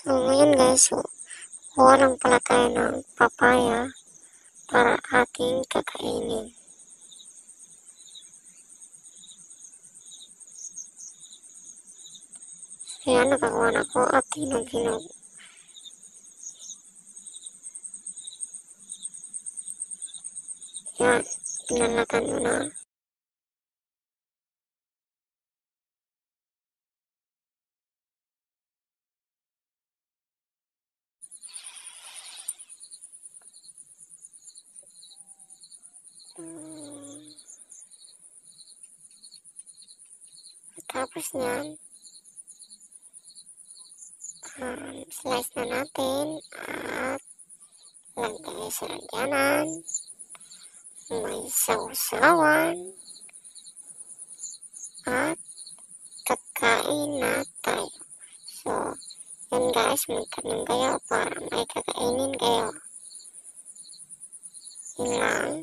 So, ngayon guys, kuha lang pala tayo ng papaya para ating kakainin. So, yan, nakakuha na ko at hinog-hinog. Yan, pinalatan mo na. Tapos niyan, slice na natin at lagay sa lagyanan. May sausawan at kakain na tayo. So, yan guys, magtanim kayo para may kakainin kayo. Yun lang.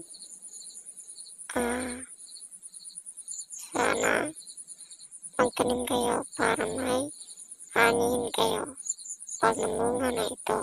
Sana magtanim kayo para may anihin kayo pag namunga na ito.